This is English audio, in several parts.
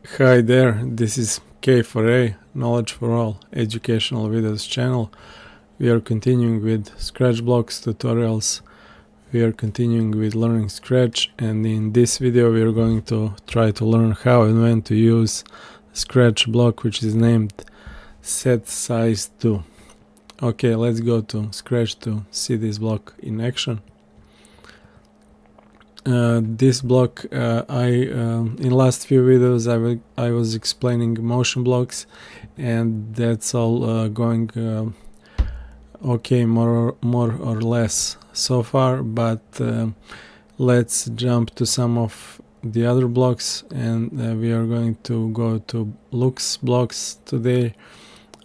Hi there, this is K4A, Knowledge for All Educational Videos channel. We are continuing with Scratch blocks tutorials. We are continuing with learning Scratch, and in this video we are going to try to learn how and when to use Scratch block which is named Set Size 2. Okay, let's go to Scratch to see this block in action. This block, in last few videos I was explaining motion blocks, and that's all going okay, more or less so far, but let's jump to some of the other blocks, and we are going to go to looks blocks today.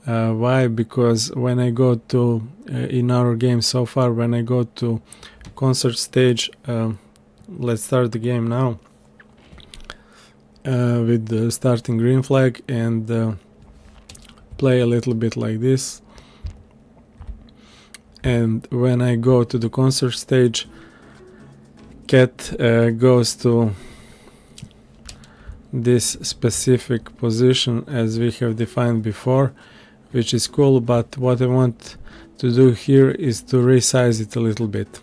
Why? Because when I go to in our game so far, when I go to concert stage, let's start the game now with the starting green flag and play a little bit like this. And when I go to the concert stage, cat goes to this specific position as we have defined before, which is cool, but what I want to do here is to resize it a little bit.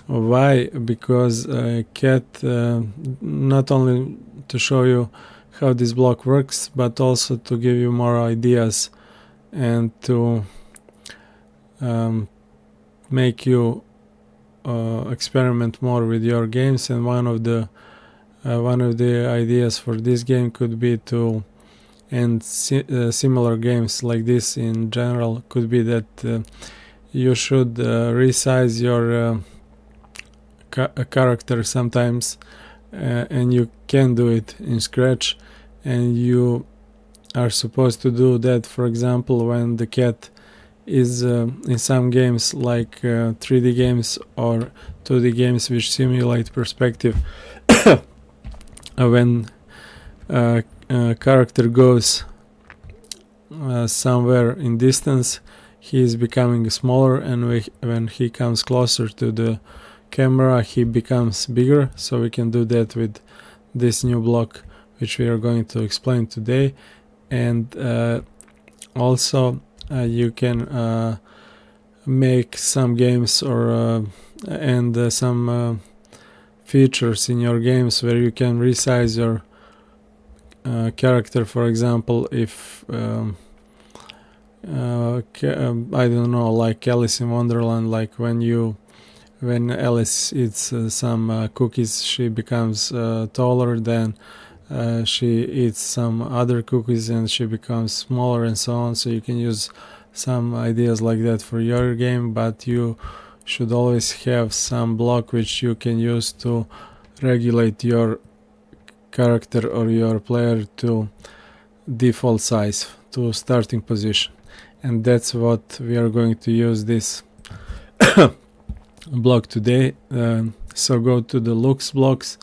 Why? Because cat, not only to show you how this block works, but also to give you more ideas and to make you experiment more with your games. And one of the ideas for this game could be to, and similar games like this in general, could be that you should resize your character sometimes, and you can do it in Scratch, and you are supposed to do that, for example, when the cat is in some games like 3D games or 2D games which simulate perspective. When character goes somewhere in distance, he is becoming smaller, and when he comes closer to the camera he becomes bigger. So we can do that with this new block which we are going to explain today. And also you can make some games or and some features in your games where you can resize your character. For example, if I don't know, like Alice in Wonderland, like when Alice eats some cookies, she becomes taller, then she eats some other cookies and she becomes smaller, and so on. So you can use some ideas like that for your game, but you should always have some block which you can use to regulate your character or your player to default size, to starting position. And that's what we are going to use this block today. So go to the looks blocks,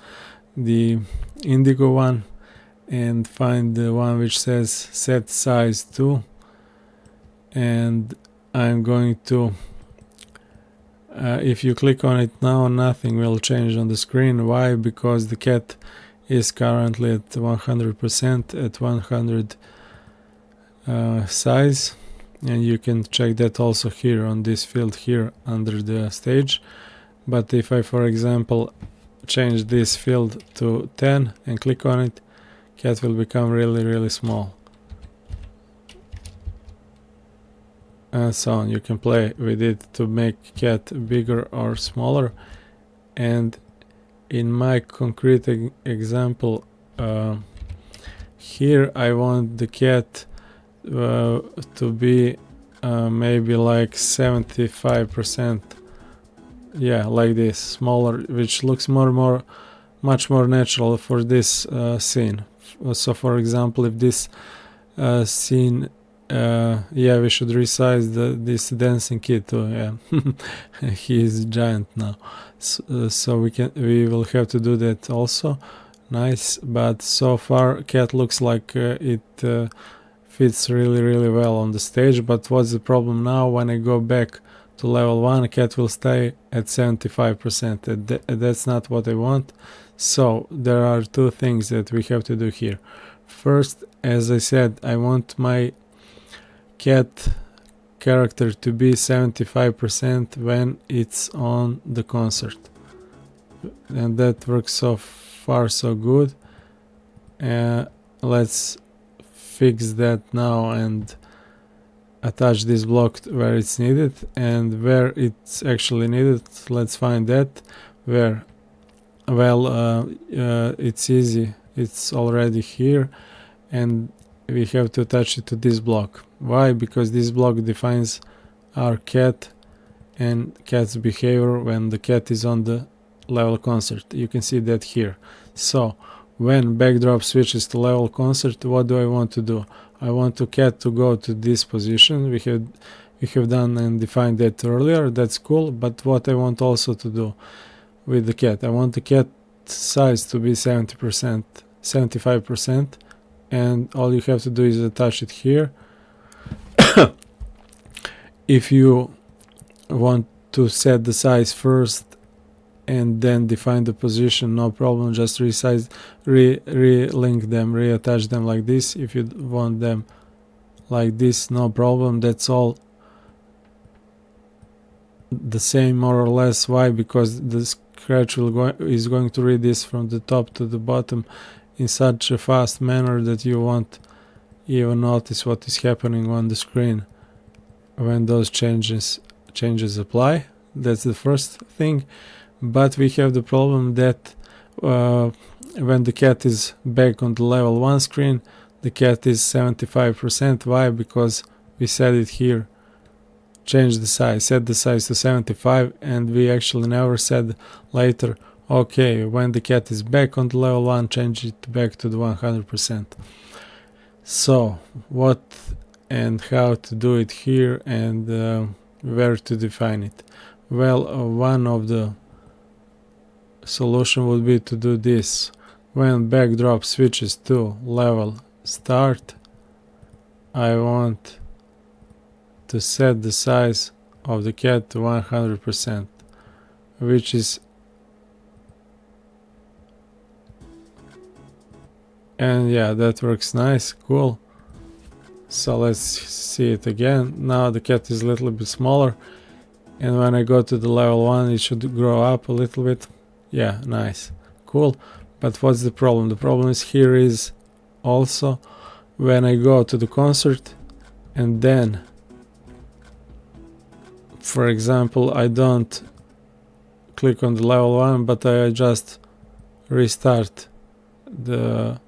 the indigo one, and find the one which says set size 2, and I'm going to if you click on it now, nothing will change on the screen. Why? Because the cat is currently at 100%, at 100 size, and you can check that also here on this field here under the stage. But if I, for example, change this field to 10 and click on it, cat will become really small, and so on. You can play with it to make cat bigger or smaller. And in my concrete example here, I want the cat to be maybe like 75%, yeah, like this, smaller, which looks much more natural for this scene. So for example, if this scene, yeah, we should resize this dancing kid too. Yeah, he is giant now, so we will have to do that also. Nice. But so far cat looks like it fits really well on the stage. But what's the problem now? When I go back to level 1, cat will stay at 75%. That's not what I want. So there are two things that we have to do here. First, as I said, I want my cat character to be 75% when it's on the concert, and that works so far so good. Let's fix that now and attach this block where it's needed, and where it's actually needed, let's find that. Where, well, it's easy, it's already here, and we have to attach it to this block. Why? Because this block defines our cat and cat's behavior when the cat is on the level concert. You can see that here. So when backdrop switches to level concert, what do I want to do? I want the cat to go to this position. We have done and defined that earlier. That's cool. But what I want also to do with the cat, I want the cat size to be 70%, 75%, and all you have to do is attach it here. If you want to set the size first and then define the position, no problem, just resize, relink them, reattach them like this. If you want them like this, no problem, that's all the same more or less. Why? Because the Scratch is going to read this from the top to the bottom in such a fast manner that you won't even notice what is happening on the screen when those changes apply. That's the first thing. But we have the problem that when the cat is back on the level 1 screen, the cat is 75%. Why? Because we set it here, change the size, set the size to 75, and we actually never said later, okay, when the cat is back on the level 1, change it back to the 100%. So what and how to do it here, and where to define it? Well, one of the solution would be to do this. When backdrop switches to level start, I want to set the size of the cat to 100%, which is, and yeah, that works nice, cool. So let's see it again. Now the cat is a little bit smaller, and when I go to the level 1, it should grow up a little bit. Yeah, nice, cool. But what's the problem? The problem is here is also when I go to the concert and then, for example, I don't click on the level 1, but I just restart the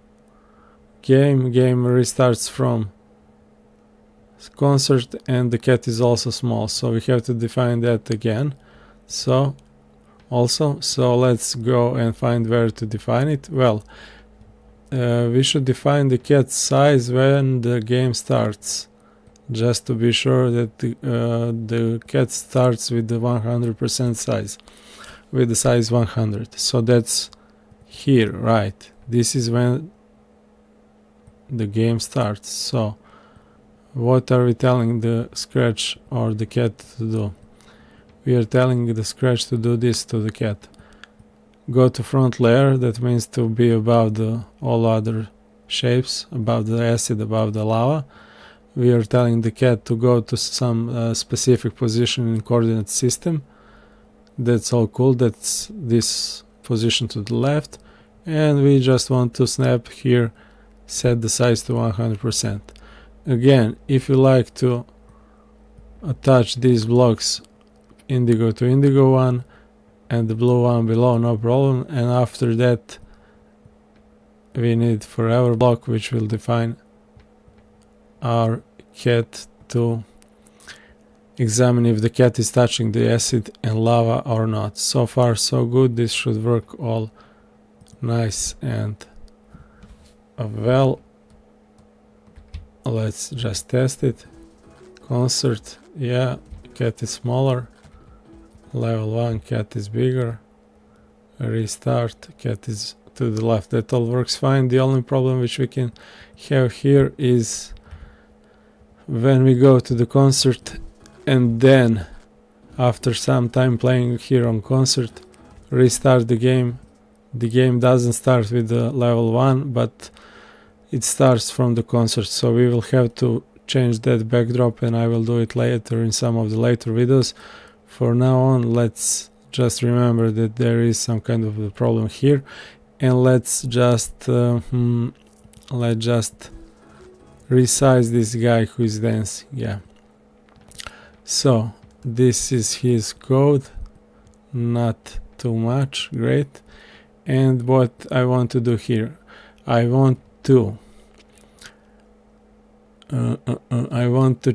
game restarts from concert, and the cat is also small, so we have to define that again. So let's go and find where to define it. Well, we should define the cat size when the game starts, just to be sure that the cat starts with the 100% size, with the size 100. So that's here, right? This is when the game starts. So what are we telling the Scratch or the cat to do? We are telling the Scratch to do this to the cat. Go to front layer, that means to be above the all other shapes, above the acid, above the lava. We are telling the cat to go to some specific position in coordinate system. That's all cool, that's this position to the left. And we just want to snap here, set the size to 100%. Again, if you like to attach these blocks indigo to indigo one and the blue one below, no problem. And after that we need forever block, which will define our cat to examine if the cat is touching the acid and lava or not. So far so good, this should work all nice and well. Let's just test it. Concert, yeah, cat is smaller. Level 1, cat is bigger. Restart, cat is to the left. That all works fine. The only problem which we can have here is when we go to the concert and then after some time playing here on concert, restart the game, the game doesn't start with the level 1, but it starts from the concert, so we will have to change that backdrop, and I will do it later in some of the later videos. For now on, let's just remember that there is some kind of a problem here, and let's just resize this guy who is dancing. Yeah, so this is his code, not too much, great. And what I want to do here, I want to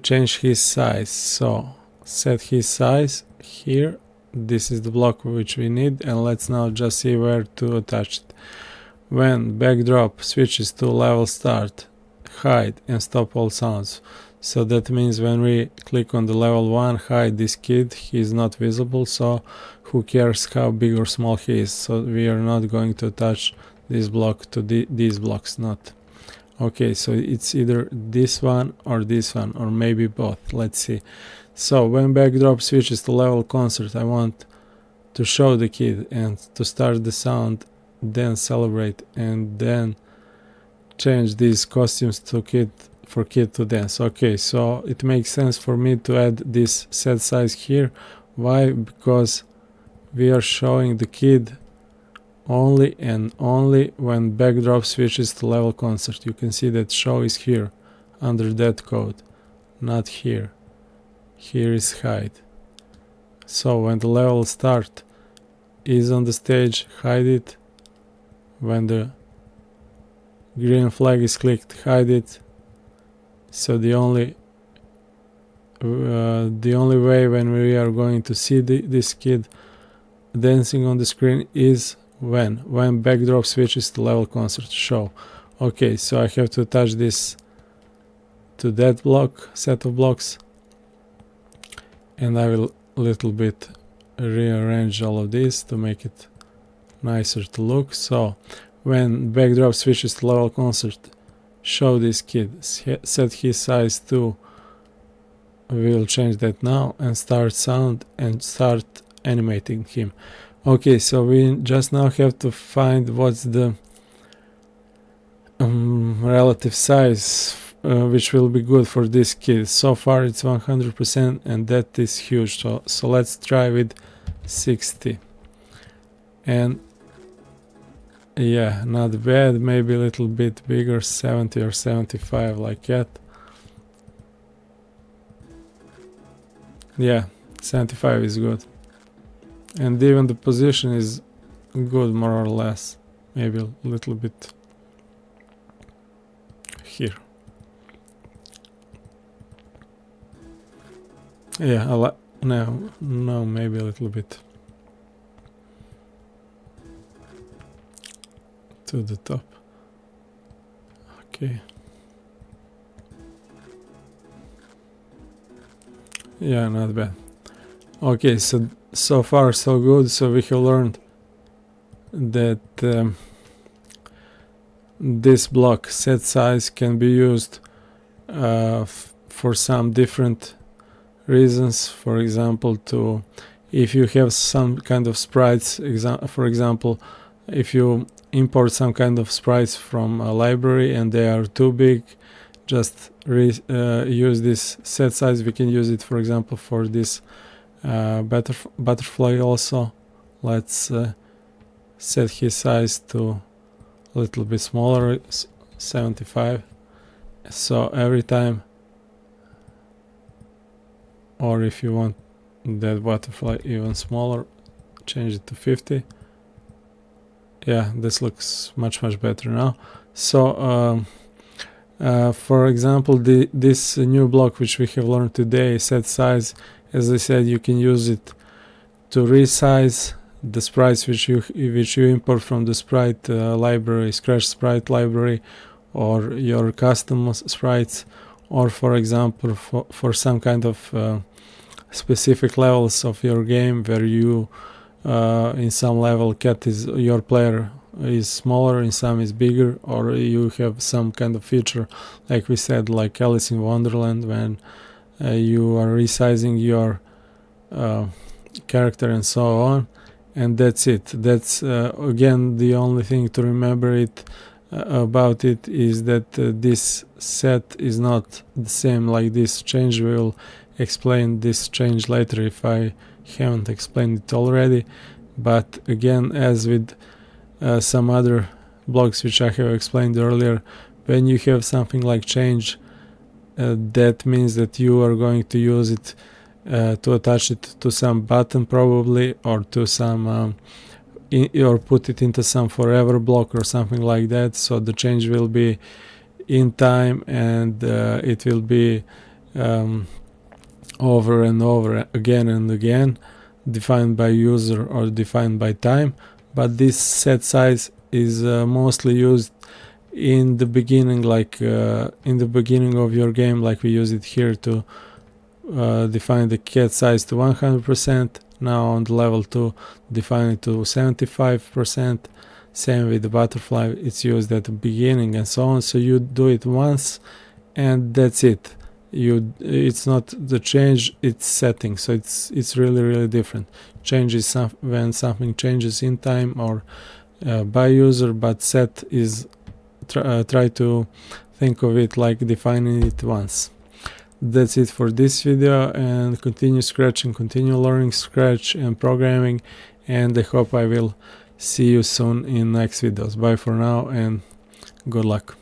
change his size. So set his size here. This is the block which we need, and let's now just see where to attach it. When backdrop switches to level start, hide and stop all sounds. So that means when we click on the level 1, hide this kid, he is not visible, so who cares how big or small he is. So we are not going to attach this block to these blocks, not. Okay, so it's either this one, or maybe both. Let's see. So when backdrop switches to level concert, I want to show the kid and to start the sound, then celebrate, and then change these costumes to kid to dance. Okay, so it makes sense for me to add this set size here. Why? Because we are showing the kid only and only when backdrop switches to level concert. You can see that show is here under that code, not here. Here is hide. So when the level start is on the stage, hide it. When the green flag is clicked, hide it. So the only way when we are going to see this kid dancing on the screen is when backdrop switches to level concert show. Okay, so I have to attach this to that block, set of blocks, and I will little bit rearrange all of this to make it nicer to look. So when backdrop switches to level concert, show this kid, set his size to, we will change that now, and start sound and start animating him. Okay, so we just now have to find what's the relative size which will be good for this kid. So far it's 100%, and that is huge. So let's try with 60. And yeah, not bad. Maybe a little bit bigger, 70 or 75, like that. Yeah, 75 is good. And even the position is good, more or less. Maybe a little bit here. Yeah, no, maybe a little bit to the top. Okay. Yeah, not bad. Okay, so far so good. So we have learned that this block set size can be used for some different reasons. For example, if you have some kind of sprites, for example, if you import some kind of sprites from a library and they are too big, just use this set size. We can use it, for example, for this butterfly also. Let's set his size to a little bit smaller, 75. So every time, or if you want that butterfly even smaller, change it to 50. Yeah, this looks much better now. So for example, this new block which we have learned today, set size, as I said, you can use it to resize the sprites which you import from the sprite library, Scratch sprite library, or your custom sprites, or for example for some kind of specific levels of your game where you in some level your player is smaller, in some is bigger, or you have some kind of feature like we said, like Alice in Wonderland, when you are resizing your character and so on, and that's it. That's again, the only thing to remember about it is that this set is not the same like this change. We will explain this change later if I haven't explained it already. But again, as with some other blocks which I have explained earlier, when you have something like change, that means that you are going to use it to attach it to some button probably, or to some or put it into some forever block or something like that. So the change will be in time, and it will be over and over again and again, defined by user or defined by time. But this set size is mostly used in the beginning, like in the beginning of your game, like we use it here to define the cat size to 100%. Now on the level 2, define it to 75%. Same with the butterfly, it's used at the beginning and so on. So you do it once and that's it. It's not the change, it's setting. So it's really different. Change is when something changes in time or by user, but set is try to think of it like defining it once. That's it for this video, and continue scratching, continue learning Scratch and programming, and I hope I will see you soon in next videos. Bye for now and good luck.